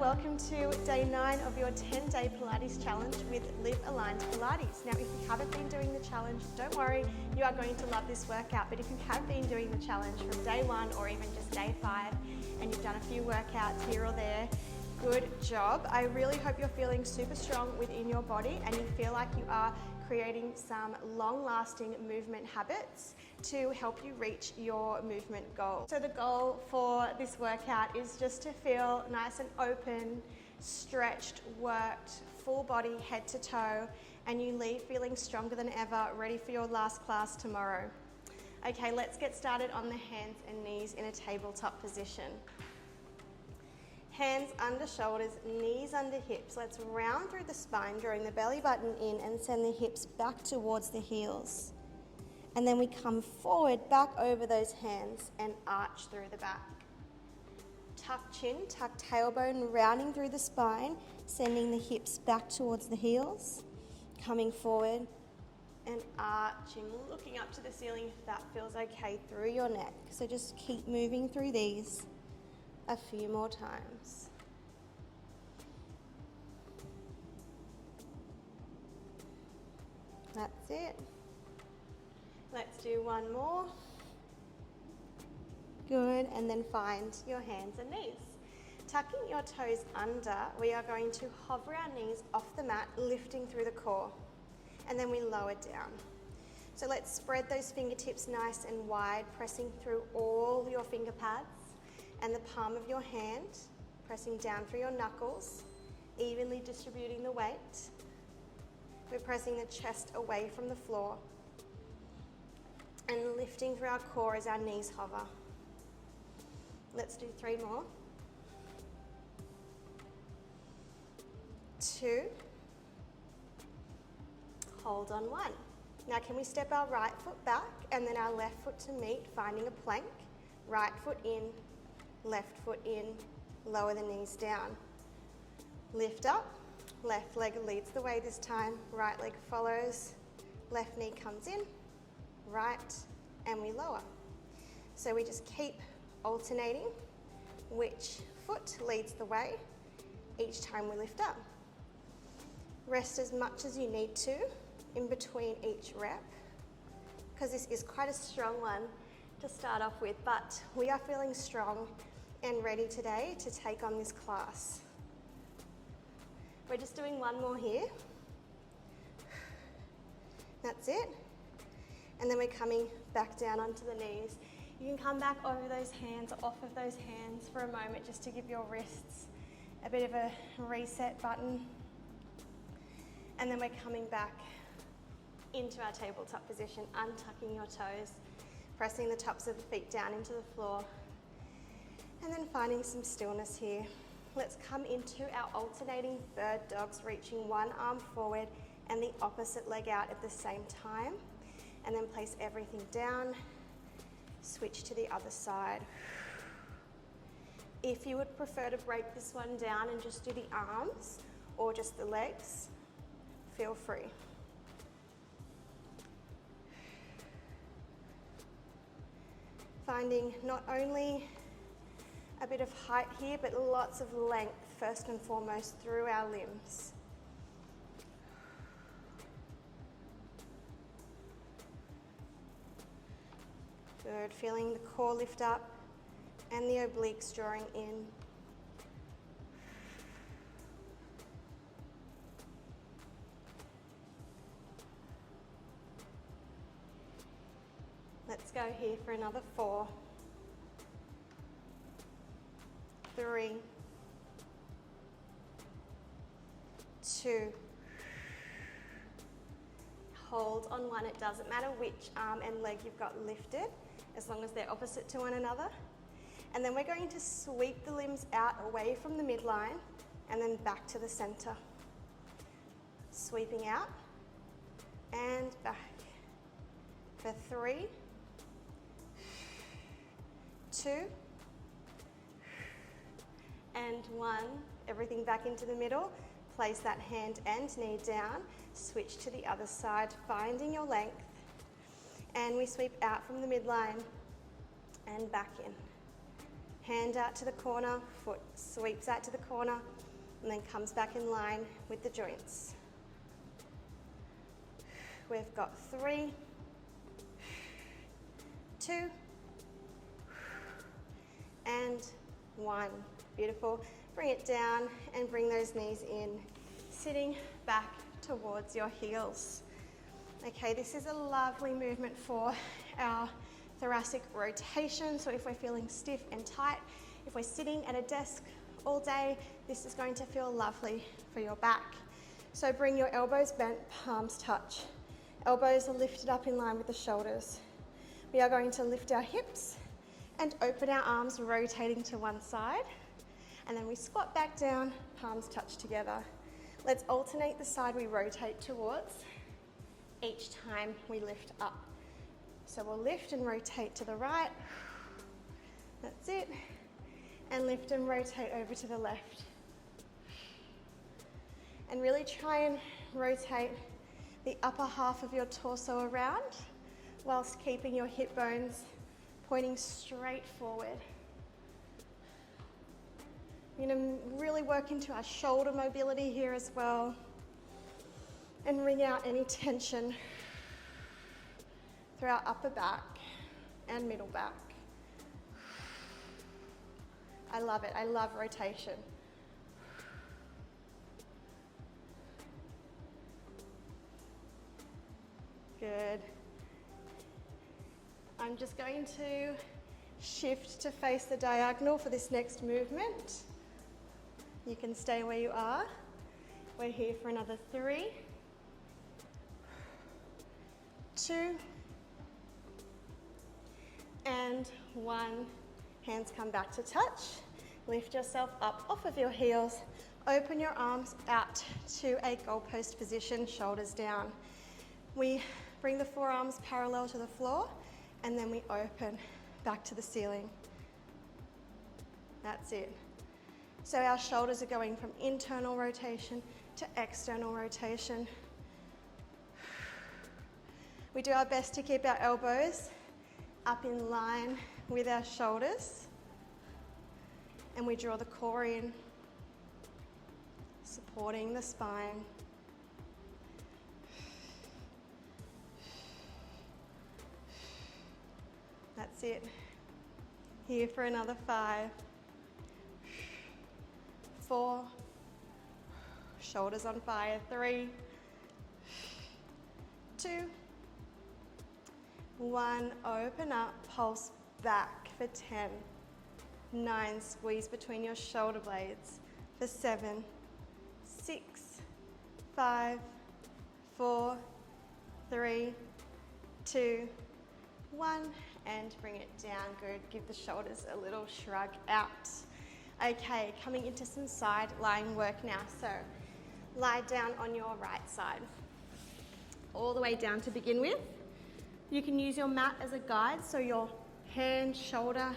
welcome to day 9 of your 10-day Pilates challenge with Liv Aligned Pilates. Now, if you haven't been doing the challenge, don't worry, you are going to love this workout. But if you have been doing the challenge from day 1 or even just day 5 and you've done a few workouts here or there, good job. I really hope you're feeling super strong within your body and you feel like you are creating some long-lasting movement habits to help you reach your movement goal. So the goal for this workout is just to feel nice and open, stretched, worked, full body, head to toe, and you leave feeling stronger than ever, ready for your last class tomorrow. Okay, let's get started on the hands and knees in a tabletop position. Hands under shoulders, knees under hips. Let's round through the spine, drawing the belly button in and send the hips back towards the heels. And then we come forward, back over those hands and arch through the back. Tuck chin, tuck tailbone, rounding through the spine, sending the hips back towards the heels. Coming forward and arching, looking up to the ceiling if that feels okay through your neck. So just keep moving through these a few more times. That's it. Let's do one more. Good, and then find your hands and knees. Tucking your toes under, we are going to hover our knees off the mat, lifting through the core, and then we lower down. So let's spread those fingertips nice and wide, pressing through all your finger pads and the palm of your hand, pressing down through your knuckles, evenly distributing the weight. We're pressing the chest away from the floor and lifting through our core as our knees hover. Let's do 3 more. 2. Hold on 1. Now can we step our right foot back and then our left foot to meet, finding a plank. Right foot in, left foot in, lower the knees down. Lift up, left leg leads the way this time, right leg follows, left knee comes in, right, and we lower. So we just keep alternating which foot leads the way each time we lift up. Rest as much as you need to in between each rep, because this is quite a strong one to start off with, but we are feeling strong and ready today to take on this class. We're just doing one more here. That's it. And then we're coming back down onto the knees. You can come back over those hands, off of those hands for a moment just to give your wrists a bit of a reset button. And then we're coming back into our tabletop position, untucking your toes, pressing the tops of the feet down into the floor, and then finding some stillness here. Let's come into our alternating bird dogs, reaching one arm forward and the opposite leg out at the same time. And then place everything down, switch to the other side. If you would prefer to break this one down and just do the arms or just the legs, feel free. Finding not only a bit of height here, but lots of length first and foremost through our limbs. Good, feeling the core lift up and the obliques drawing in. Let's go here for another 4. 3, 2, hold on 1. It doesn't matter which arm and leg you've got lifted, as long as they're opposite to one another. And then we're going to sweep the limbs out away from the midline and then back to the center. Sweeping out and back for 3, 2, and 1. Everything back into the middle. Place that hand and knee down. Switch to the other side, finding your length. And we sweep out from the midline and back in. hand out to the corner, foot sweeps out to the corner, and then comes back in line with the joints. We've got 3, 2, and 1. Beautiful. Bring it down and bring those knees in, sitting back towards your heels. Okay, this is a lovely movement for our thoracic rotation. So if we're feeling stiff and tight, if we're sitting at a desk all day, this is going to feel lovely for your back. So bring your elbows bent, palms touch. Elbows are lifted up in line with the shoulders. We are going to lift our hips and open our arms, rotating to one side. And then we squat back down, palms touch together. Let's alternate the side we rotate towards each time we lift up. So we'll lift and rotate to the right. That's it. And lift and rotate over to the left. And really try and rotate the upper half of your torso around whilst keeping your hip bones pointing straight forward. We're going to really work into our shoulder mobility here as well, and wring out any tension through our upper back and middle back. I love it. I love rotation. Good. I'm just going to shift to face the diagonal for this next movement. You can stay where you are. We're here for another 3, 2, and 1. Hands come back to touch. Lift yourself up off of your heels. Open your arms out to a goalpost position, shoulders down. We bring the forearms parallel to the floor, and then we open back to the ceiling. That's it. So our shoulders are going from internal rotation to external rotation. We do our best to keep our elbows up in line with our shoulders, and we draw the core in, supporting the spine. That's it. Here for another 5, 4, shoulders on fire, 3, 2, 1, open up, pulse back for 10, 9, squeeze between your shoulder blades for 7, 6, 5, 4, 3, 2, 1, and bring it down. Good. Give the shoulders a little shrug out. Okay, coming into some side lying work now. So lie down on your right side, all the way down to begin with. You can use your mat as a guide, so your hand, shoulder,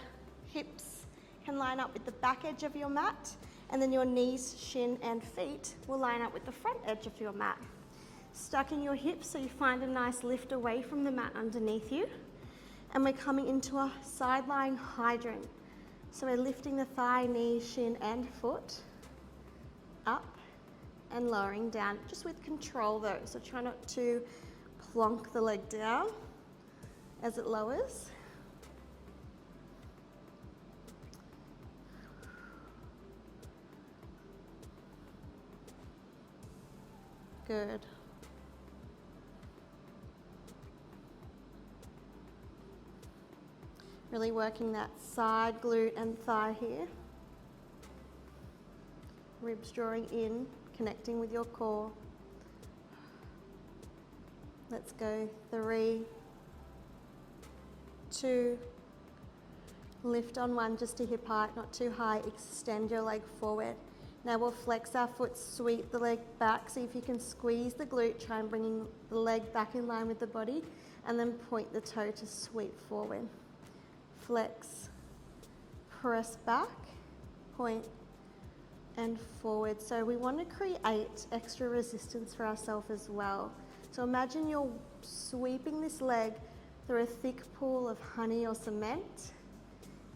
hips can line up with the back edge of your mat, and then your knees, shin, and feet will line up with the front edge of your mat. Stucking your hips so you find a nice lift away from the mat underneath you. And we're coming into a side lying hydrant. So we're lifting the thigh, knee, shin, and foot up and lowering down, just with control though. So try not to plonk the leg down as it lowers. Good. Really working that side glute and thigh here. Ribs drawing in, connecting with your core. Let's go. 3, 2, lift on 1 just to hip height, not too high. Extend your leg forward. Now we'll flex our foot, sweep the leg back. See if you can squeeze the glute, try and bring the leg back in line with the body, and then point the toe to sweep forward. Flex, press back, point, and forward. So we want to create extra resistance for ourselves as well. So imagine you're sweeping this leg through a thick pool of honey or cement,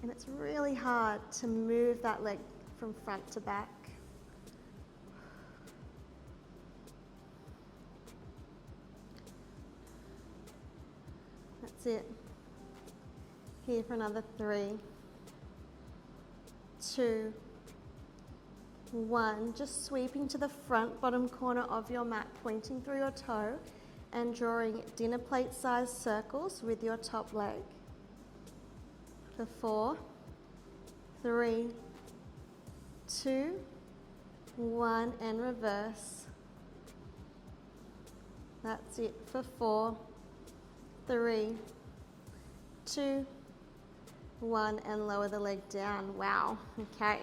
And it's really hard to move that leg from front to back. That's it. Here for another 3, 2, 1. Just sweeping to the front bottom corner of your mat, pointing through your toe and drawing dinner plate size circles with your top leg. For 4, 3, 2, 1, and reverse. That's it for 4, 3, 2, 1, and lower the leg down. Wow. Okay.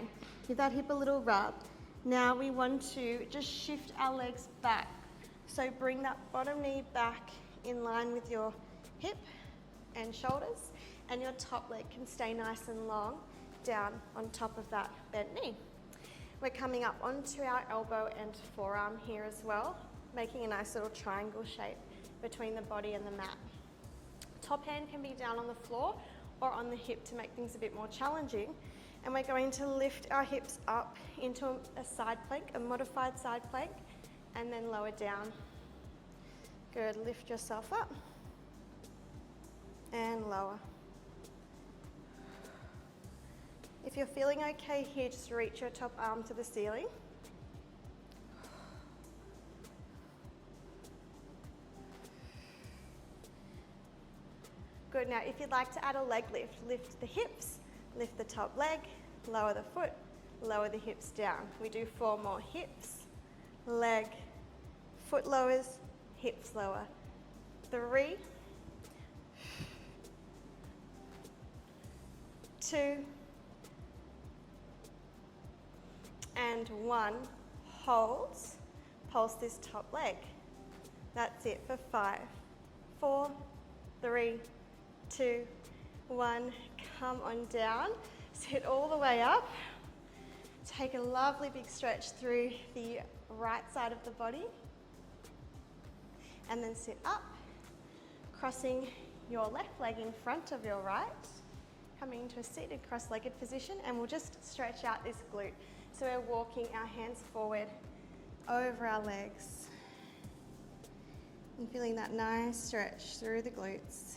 Give that hip a little rub. Now we want to just shift our legs back. So bring that bottom knee back in line with your hip and shoulders, and your top leg can stay nice and long down on top of that bent knee. We're coming up onto our elbow and forearm here as well, making a nice little triangle shape between the body and the mat. Top hand can be down on the floor or on the hip to make things a bit more challenging. And we're going to lift our hips up into a side plank, a modified side plank, and then lower down. Good, lift yourself up and lower. If you're feeling okay here, just reach your top arm to the ceiling. Good, now if you'd like to add a leg lift, lift the hips, lift the top leg, lower the foot, lower the hips down. We do 4 more. Hips, leg, foot lowers, hips lower. 3, 2, and 1. Holds. Pulse this top leg. That's it for 5, 4, 3, 2, 1. Come on down. Sit all the way up. Take a lovely big stretch through the right side of the body. And then sit up, crossing your left leg in front of your right, coming into a seated cross-legged position, and we'll just stretch out this glute. So we're walking our hands forward over our legs and feeling that nice stretch through the glutes.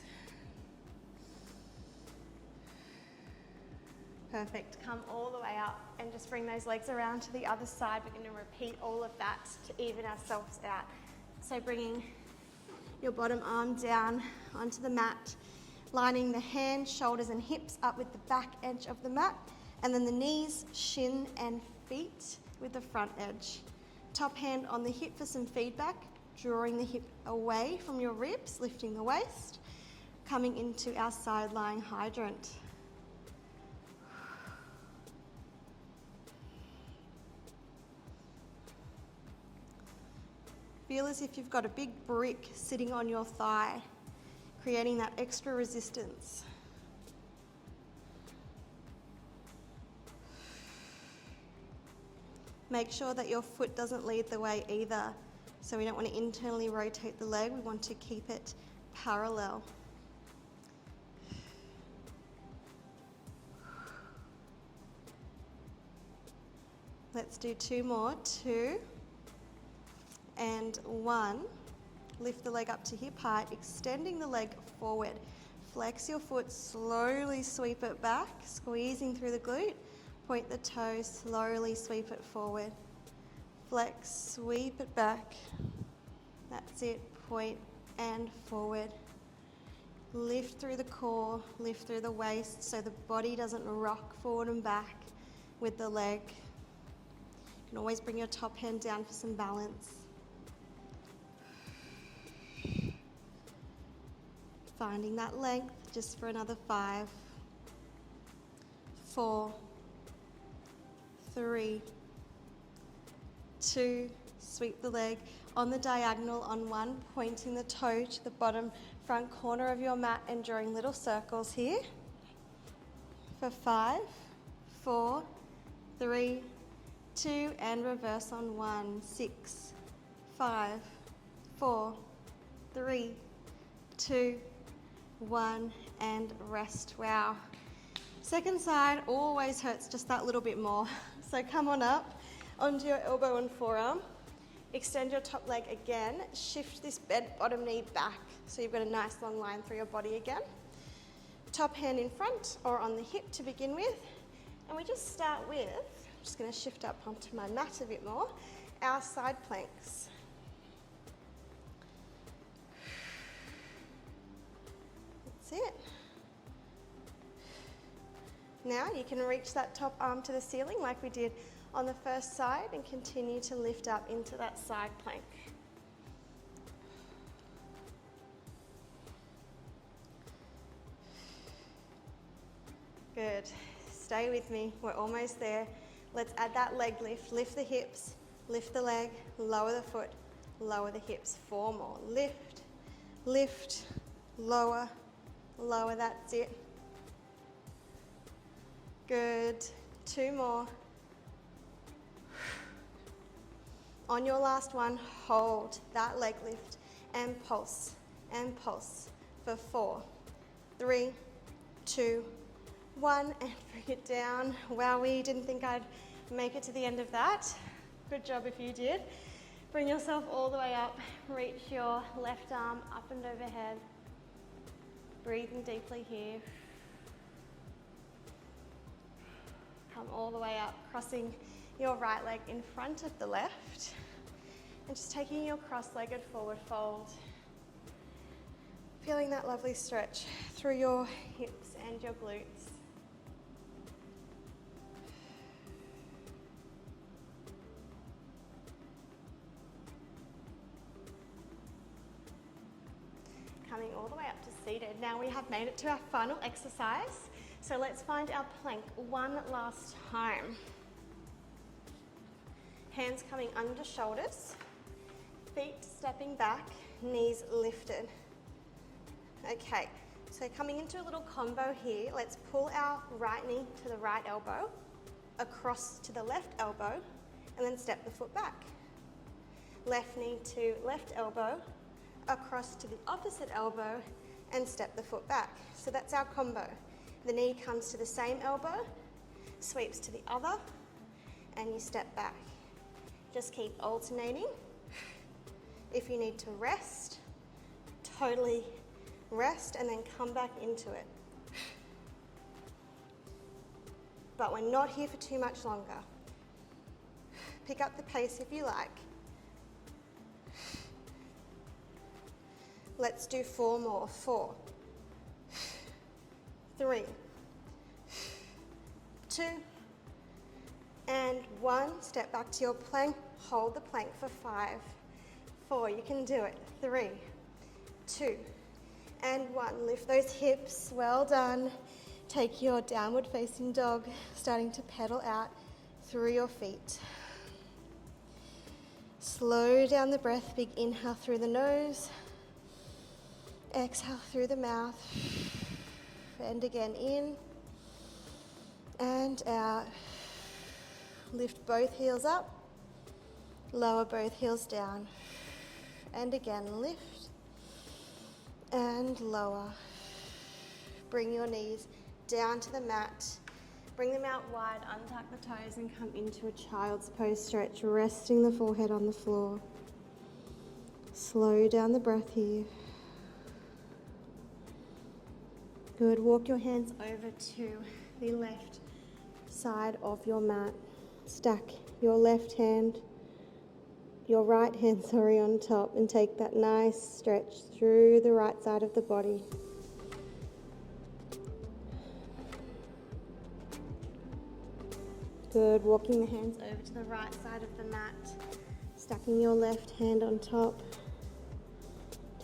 Perfect. Come all the way up and just bring those legs around to the other side. We're going to repeat all of that to even ourselves out. So bringing your bottom arm down onto the mat, lining the hands, shoulders and hips up with the back edge of the mat, and then the knees, shin and feet with the front edge. Top hand on the hip for some feedback, drawing the hip away from your ribs, lifting the waist, coming into our side lying hydrant. Feel as if you've got a big brick sitting on your thigh, creating that extra resistance. Make sure that your foot doesn't lead the way either. So we don't want to internally rotate the leg, we want to keep it parallel. Let's do 2 more. 2 and 1. Lift the leg up to hip height, extending the leg forward. Flex your foot, slowly sweep it back, squeezing through the glute. Point the toes, slowly sweep it forward. Flex, sweep it back. That's it, point and forward. Lift through the core, lift through the waist so the body doesn't rock forward and back with the leg. You can always bring your top hand down for some balance. Finding that length just for another 5, 4, 3, 2, sweep the leg on the diagonal on 1, pointing the toe to the bottom front corner of your mat and drawing little circles here. For 5, 4, 3, 2, and reverse on 1, 6, 5, 4, 3, 2, 1, and rest. Wow. Second side always hurts just that little bit more. So come on up onto your elbow and forearm. Extend your top leg again. Shift this bent bottom knee back so you've got a nice long line through your body again. Top hand in front or on the hip to begin with. And we just start with, I'm just going to shift up onto my mat a bit more, our side planks. That's it. Now you can reach that top arm to the ceiling like we did on the first side and continue to lift up into that side plank. Good. Stay with me. We're almost there. Let's add that leg lift. Lift the hips, lift the leg, lower the foot, lower the hips. 4 more. Lift, lift, lower, lower. That's it. Good. 2 more. On your last one, hold that leg lift and pulse for 4, 3, 2, 1, and bring it down. Wow, we didn't think I'd make it to the end of that. Good job if you did. Bring yourself all the way up. Reach your left arm up and overhead. Breathing deeply here. Come all the way up, crossing your right leg in front of the left and just taking your cross-legged forward fold. Feeling that lovely stretch through your hips and your glutes. Coming all the way up to seated. Now we have made it to our final exercise. So let's find our plank one last time. Hands coming under shoulders, feet stepping back, knees lifted. Okay, so coming into a little combo here, let's pull our right knee to the right elbow, across to the left elbow, and then step the foot back. Left knee to left elbow, across to the opposite elbow, and step the foot back. So that's our combo. The knee comes to the same elbow, sweeps to the other, and you step back. Just keep alternating. If you need to rest, totally rest and then come back into it. But we're not here for too much longer. Pick up the pace if you like. Let's do 4 more. 4, 3, 2, and 1. Step back to your plank. Hold the plank for 5, 4. You can do it. 3, 2, and 1. Lift those hips. Well done. Take your downward facing dog, starting to pedal out through your feet. Slow down the breath. Big inhale through the nose. Exhale through the mouth. And again, in and out. Lift both heels up. Lower both heels down. And again, lift and lower. Bring your knees down to the mat. Bring them out wide, untuck the toes and come into a child's pose stretch, resting the forehead on the floor. Slow down the breath here. Good. Walk your hands over to the left side of your mat. Stack your left hand, your right hand, on top, and take that nice stretch through the right side of the body. Good. Walking the hands over to the right side of the mat, stacking your left hand on top.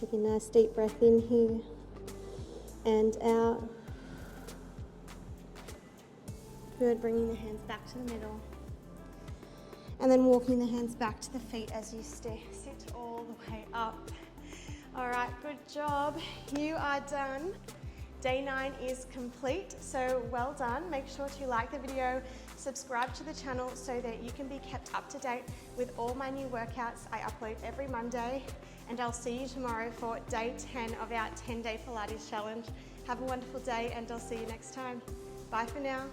Take a nice deep breath in here and out. Good, bringing the hands back to the middle. And then walking the hands back to the feet as you sit all the way up. All right, good job. You are done. Day 9 is complete, so well done. Make sure to like the video, subscribe to the channel so that you can be kept up to date with all my new workouts I upload every Monday. And I'll see you tomorrow for day 10 of our 10-day Pilates challenge. Have a wonderful day and I'll see you next time. Bye for now.